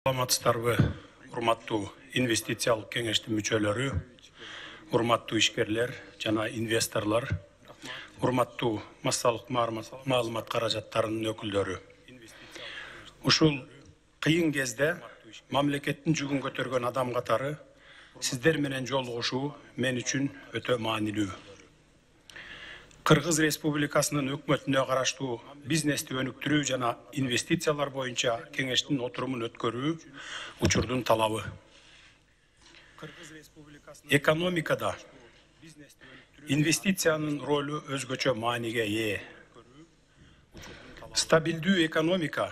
Саламатсыздарбы, урматтуу инвестициялык кеңештин мүчөлөрү, урматтуу ишкерлер жана инвесторлор, урматтуу массалык маалымат каражаттарынын өкүлдөрү. Ушул кыйын кезде мамлекеттин жүгүн көтөргөн адам катары сиздер менен жолугушуу мен үчүн өтө маанилүү. Кыргыз Республикасынын өкмөтүнө караштуу бизнести өнүктүрүү жана инвестициялар боюнча кеңештин отурумун өткөрүү учурдун талабы. Экономикада инвестициянын ролу өзгөчө мааниге ээ. Стабилдүү экономика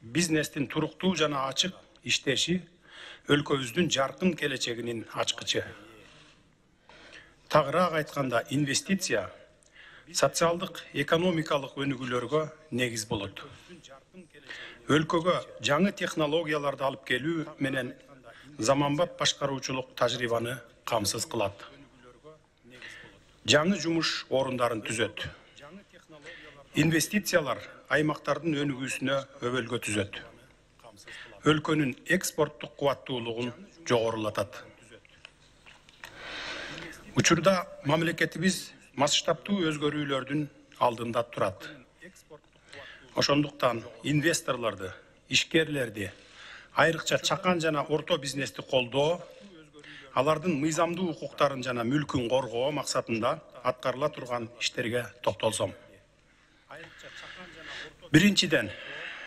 бизнестин туруктуу жана ачык иштеши өлкөбүздүн жаркын келечегинин ачкычы. Тагыраак айтканда, инвестиция социалдык экономикалык өнүгүүлөргө негиз болот. Өлкөгө жаңы технологияларды алып келүү менен заманбап башкаруучулук тажрыйбаны камсыз кылат. Жаңы жумуш орундарын түзөт. Инвестициялар аймактардын өнүгүүсүнө өбөлгө түзөт. Өлкөнүн экспорттук кубаттуулугун жогорулатат. Учурда мамлекетибиз масштабтуу өзгөрүүлөрдүн алдында турат. Ошондуктан инвесторлорду, ишкерлерди, айрыкча чакан жана орто бизнести колдоо, алардын мыйзамдуу укуктарын жана мүлкүн коргоо максатында аткарыла турган иштерге токтолсом. Биринчиден,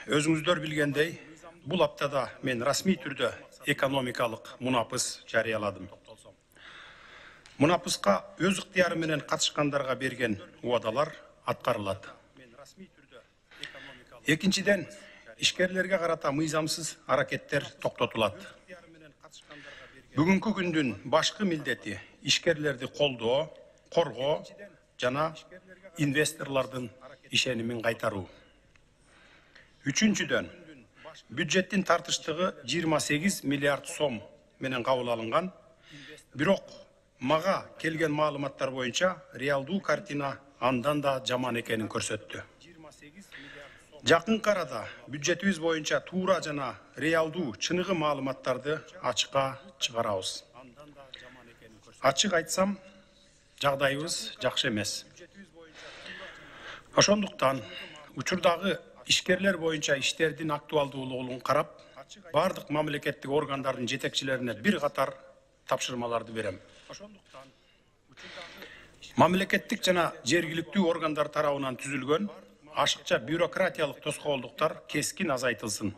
өзүңүздөр билгендей, бул аптада мен расмий түрдө экономикалык мунапыс жарыяладым. Мунапыска өз ыктыяры менен катышкандарга берген убадалар аткарылат. Экинчиден, ишкерлерге карата мыйзамсыз аракеттер токтотулат. Бүгүнкү күндүн башкы милдети ишкерлерди колдоо, коргоо жана инвесторлордун ишенимин кайтаруу. Үчүнчүдөн, бюджеттин тартыштыгы 28 миллиард сом менен кабыл алынган, бирок мага келген маалыматтар боюнча реалдуу картина андан да жаман экенин көрсөттү. Жакынкы арада бюджетибиз боюнча туура жана реалдуу чыныгы маалыматтарды ачыкка чыгарабыз. Ачык айтсам, жагдайыбыз жакшы эмес. Ошондуктан учурдагы ишкерлер боюнча иштердин актуалдуулугун карап, бардык мамлекеттик органдардын жетекчилерине бир катар тапшырмаларды берем. Мамлекеттик жана жергиликтүү органдар тарабынан түзүлгөн ашыкча бюрократиялык тоскоолдуктар кескин азайтылсын.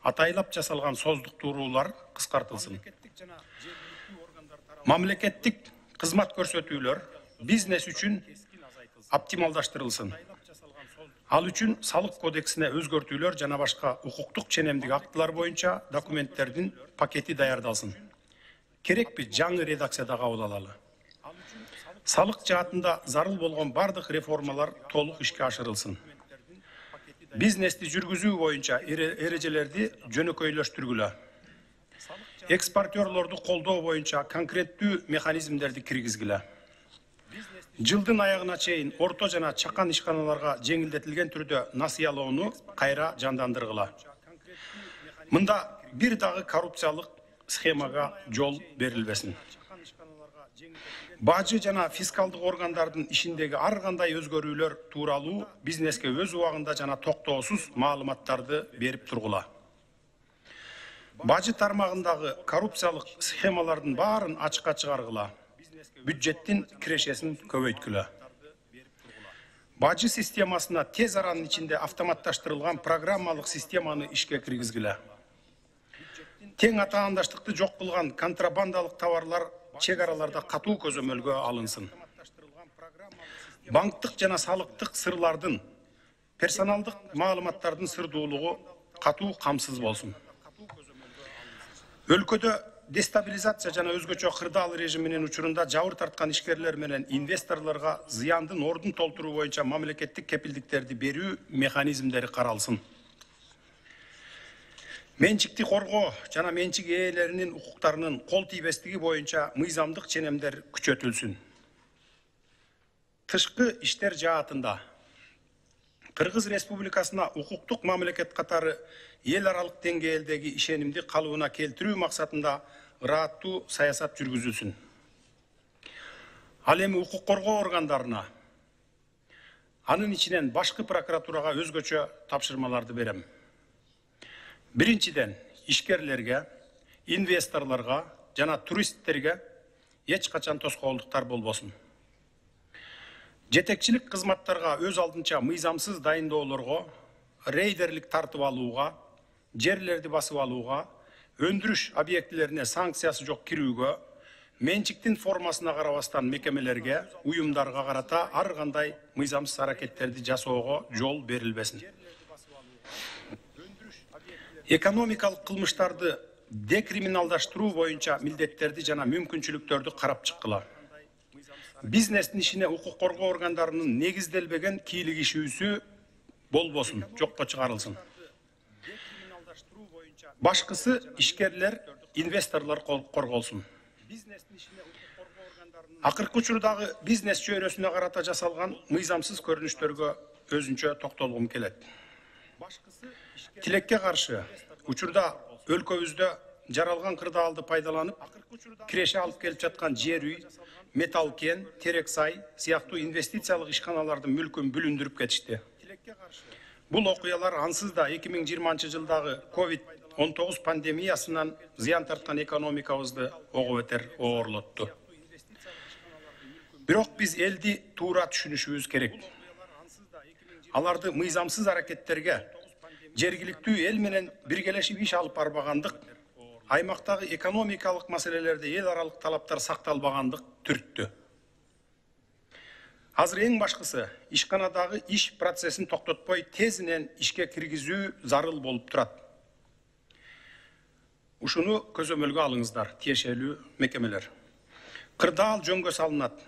Атайлап жасалган создуктуруулар кыскартылсын. Мамлекеттик кызмат көрсөтүүлөр бизнес үчүн оптималдаштырылсын. Ал үчүн салык кодексине өзгөртүүлөр жана башка укуктук ченемдик актылар боюнча документтердин пакети даярдалсын. Керекпи жаңы редакцияда кабыл алалы. Салык жаатында зарыл болгон бардык реформалар толук ишке ашырылсын. Бизнести жүргүзүү боюнча эрежелерди жөнөкөйлөштүргүлө. Экспортерлорду колдоо боюнча конкреттүү механизмдерди киргизгиле. Жылдын аягына чейин орто жана чакан ишканаларга жеңилдетилген түрдө насыялоону кайра жандандыргыла. Мында бир дагы коррупциялык схемага жол берилбесин. Бажы жана фискалдык органдардын ишиндеги ар кандай өзгөрүүлөр тууралуу бизнеске өз убагында жана токтоосуз маалыматтарды берип тургула. Бажы тармагындагы коррупциялык схемалардын баарын ачыкка чыгаргыла. Бюджеттин кирешесин көбөйткүлө. Бажы системасына тез аранын ичинде автоматташтырылган программалык системаны ишке киргизгиле. Тең атаандаштыкты жок кылган контрабандалык товарлар чек араларда катуу көзөмөлгө алынсын. Банктык жана салыктык сырлардын, персоналдык маалыматтардын сырдуулугу катуу камсыз болсун. Өлкөдө дестабилизация жана өзгөчө кырдаал режиминин учурунда жабыр тарткан ишкерлер менен инвесторлорго зыяндын ордун толтуруу боюнча мамлекеттик кепилдиктерди берүү механизмдери каралсын. Менчикти коргоо жана менчик ээлеринин укуктарынын кол тийбестиги боюнча мыйзамдык ченемдер күчөтүлсүн. Тышкы иштер жаатында Кыргыз Республикасына укуктук мамлекет катары эл аралык деңгээлдеги ишенимди калыбына келтирүү максатында ырааттуу саясат жүргүзүлсүн. Ал эми укук коргоо органдарына, анын ичинен башкы прокуратурага өзгөчө тапшырмаларды берем. Биринчиден, ишкерлерге, инвесторлорго жана туристтерге эч качан тоскоолдуктар болбосун. Жетекчилик кызматтарга өз алдынча мыйзамсыз дайындоолорго, рейдерлик тартып алууга, жерлерди басып алууга, өндүрүш объектилерине санкциясы жок кирүүгө, менчиктин формасына карабастан мекемелерге, уюмдарга карата ар кандай мыйзамсыз аракеттерди жасоого жол берилбесин. Экономикалык кылмыштарды декриминалдаштыруу боюнча милдеттерди жана мүмкүнчүлүктөрдү карап чыккыла. Бизнестин ишине укук коргоо органдарынын негизделбеген кийлигишүүсү болбосун, жокко чыгарылсын. Башкысы ишкерлер, инвесторлор корголсун. Акыркы учурдагы бизнес чөйрөсүнө карата жасалган мыйзамсыз көрүнүштөргө өзүнчө токтолгум келет. Тилекке каршы, учурда өлкөбүздө жаралган кырдаалды пайдаланып, киреше алып келип жаткан жер үй, металл кен, терек сай сыяктуу инвестициялык ишканалардын мүлкүн бүлүндүрүп кетишти. Бул окуялар ансыз да 2020 жылдагы COVID-19 пандемиясынан зыян тарткан экономикабызды ого бетер оорлотту. Бирок биз элди туура түшүнүшүбүз керек. Аларды мыйзамсыз аракеттерге, жергиликтүү эл менен биргелешип иш алып барбагандык, аймактагы экономикалык маселелерде эл аралык талаптар сакталбагандык түрттү. Азыр эң башкысы ишканадагы иш процессин токтотпой тезинен ишке киргизүү зарыл болуп турат. Ушуну көзөмөлгө алыңыздар, тиешелүү мекемелер. Кырдаал жөнгө салынат.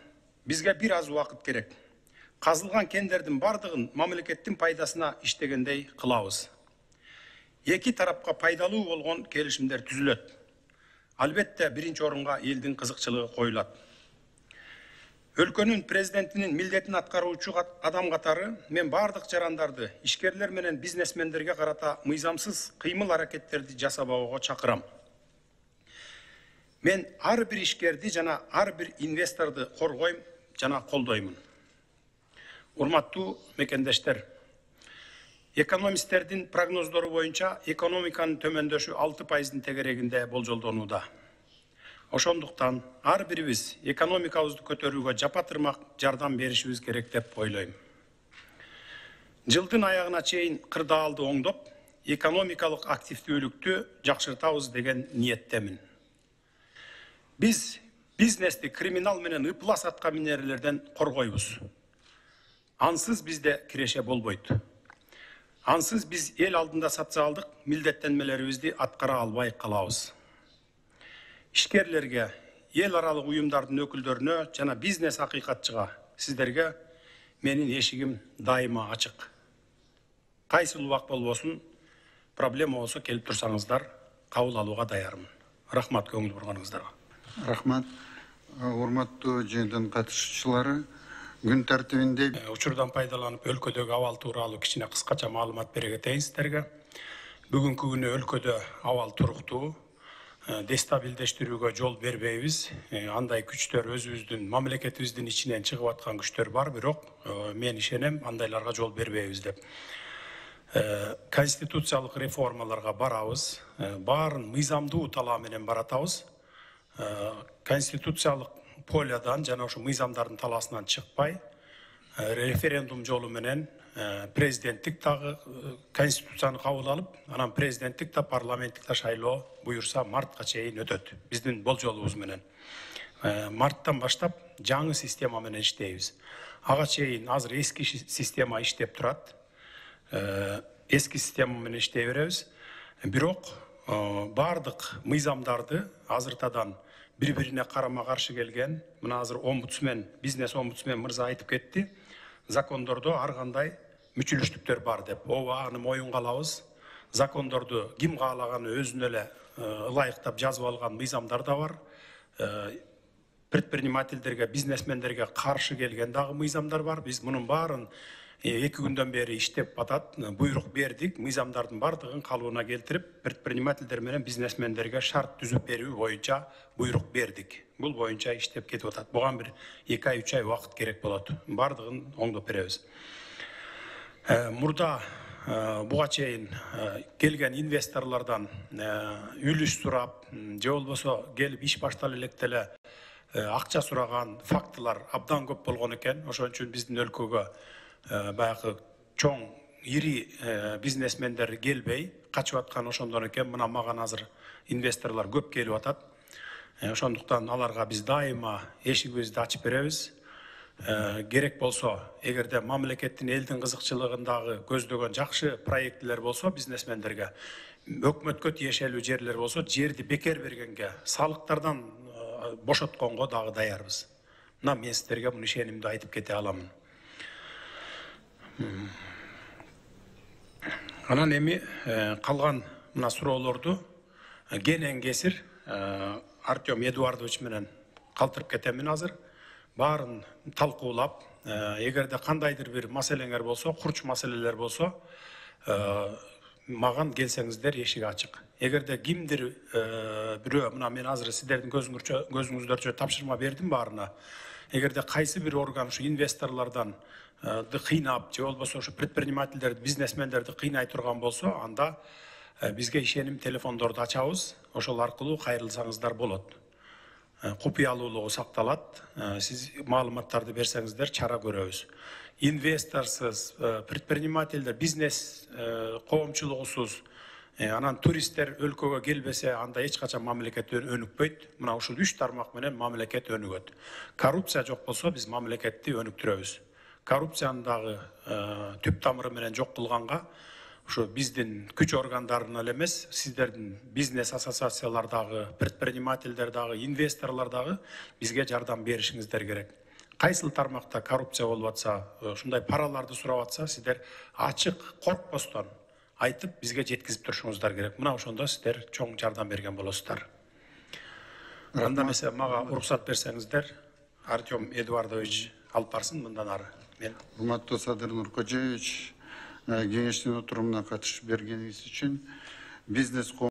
Бизге бир аз убакыт керек. Казылган кендердин бардыгын мамлекеттин пайдасына иштегендей кылабыз. Эки тарапка пайдалуу болгон келишимдер түзүлөт. Албетте биринчи орунга элдин кызыкчылыгы коюлат. Өлкөнүн президентинин милдетин аткаруучу адам катары мен бардык жарандарды, ишкерлер менен бизнесмендерге карата мыйзамсыз кыймыл аракеттерди жасабоого чакырам. Мен ар бир ишкерди жана ар бир инвесторду коргойм жана колдоймун. Урматтуу мекендештер, экономисттердин прогноздору боюнча экономиканын төмөндөшү 6%-ын тегерегинде болжолдонууда. Ошондуктан ар бирибиз экономикабызды көтөрүүгө жапатырмак жардам беришибиз керек деп ойлойм. Жылдын аягына чейин кырдаалды оңдоп, экономикалык активдүүлүктү жакшыртабыз деген ниеттемин. Биз бизнести криминал менен ыплас атка минерлерден коргойбуз. Ансыз бизде киреше болбойт. Ансыз биз эл алдында социалдык милдеттенмелерибизди аткара албай калабыз. Ишкерлерге, эл аралык уюмдардын өкүлдөрүнө жана бизнес акыйкатчыга сиздерге менин эшигим дайыма ачык. Кайсы убак болбосун, проблема болсо келип турсаңыздар, кабыл алууга даярмын. Рахмат көңүл бурганыңыздарга. Рахмат. Урматтуу жыйындын катышуучулары, күн тартибинде учурдан пайдаланып өлкөдөгү абал тууралуу кичине кыскача маалымат бере кетейин сиздерге. Бүгүнкү күнү өлкөдө абал туруктуу, дестабилдештирүүгө жол бербейбиз. Андай күчтөр өзүбүздүн мамлекетибиздин ичинен чыгып аткан күчтөр бар, бирок мен ишенем андайларга жол бербейбиз деп. Конституциялык реформаларга барабыз, баарын мыйзамдуу талаа менен баратабыз. Конституциялык полядан жана ошо мыйзамдардын талаасынан чыкпай, референдум жолу менен президенттик дагы конституцияны кабыл алып, анан президенттик да парламенттик да шайлоо буюрса мартка чейин өтөт. Биздин болжолубуз менен. Марттан баштап жаңы система менен иштейбиз. Ага чейин азыр эски система иштеп турат. Эски система менен иштей беребиз. Бирок бардык мыйзамдарды азыртадан бири-бирине карама-каршы келген, мына азыр омбудсмен, бизнес омбудсмен мырза айтып кетти, закондордо ар кандай мүчүлүштүктөр бар деп. Ооба, аны моюнга алабыз. Закондорду ким каалаганы өзүнө эле ылайыктап жазып алган мыйзамдар да бар. Предпринимательдерге, бизнесмендерге каршы келген дагы мыйзамдар бар. Биз мунун баарын 2 күндөн бери иштеп атат. Буйрук бердик, мыйзамдардын бардыгын калыбына келтирип, предпринимательдер менен бизнесмендерге шарт түзүп берүү боюнча буйрук бердик. Бул боюнча иштеп кетип атат. Буга бир 2 ай 3 ай убакыт керек болот. Бардыгын оңдоп беребиз. Мурда буга чейин келген инвесторлордон үлүш сурап, же болбосо келип иш баштала электе эле акча сураган фактылар абдан көп болгон экен. Ошон үчүн биздин өлкөгө баягы чоң ири бизнесмендер келбей качып аткан ошондон экен. Мына мага азыр инвесторлор көп келип атат. Ошондуктан аларга биз дайыма эшигибизди ачып беребиз. Керек болсо, эгерде мамлекеттин элдин кызыкчылыгындагы көздөгөн жакшы проектилер болсо бизнесмендерге, өкмөткө тиешелүү жерлер болсо, жерди бекер бергенге, салыктардан бошотконго дагы даярбыз. Мына мен сиздерге муну ишенимди айтып кете аламын. Анан эми калган мына суроолорду кенен кесир Артем Эдуардович менен калтырып кетемин азыр. Барын талкуулап, эгерде кандайдыр бир маселеңер болсо, курч маселелер болсо, маган келсеңиздер эшик ачык. Эгерде кимдир бирөө, мына мен азыр сиздердин көзүңүздөрчө тапшырма бердим баарына. Эгерде кайсы бир орган ушу инвесторлордон кыйнап, же болбосо ушу предпринимательдерди, бизнесмендерди кыйнай турган болсо, анда бизге ишеним телефондорду ачабыз. Ошол аркылуу кайрылсаңыздар болот. Купуялуулугу сакталат. Сиз маалыматтарды берсеңиздер чара көрөбүз. Инвесторсуз, предпринимательдер, бизнес коомчулугусуз, анан туристтер өлкөгө келбесе, анда эч качан мамлекет өнүкпөйт. Мына ушул 3 тармак менен мамлекет өнүгөт. Коррупция жок болсо, биз мамлекетти өнүктүрөбүз. Коррупцияны дагы түп тамыры менен жок кылганга, ушу биздин күч органдарына эле эмес, сиздердин бизнес ассоциациялардагы, предпринимательдердагы, инвесторлордагы бизге жардам беришиңиздер керек. Кайсыл тармакта коррупция болуп атса, ушундай параларды сурап атса, сиздер ачык, коркпостон айтып бизге жеткизип турушуңуздар керек. Мына ошондо сиздер чоң жардам берген болосуздар. Анда эмесе мага уруксат берсеңиздер, Артем Эдуардович алып барсын мындан ары. Урматтуу Садыр Нуркожеевич, кеңештин отурумуна катышып бергениңиз үчүн бизнес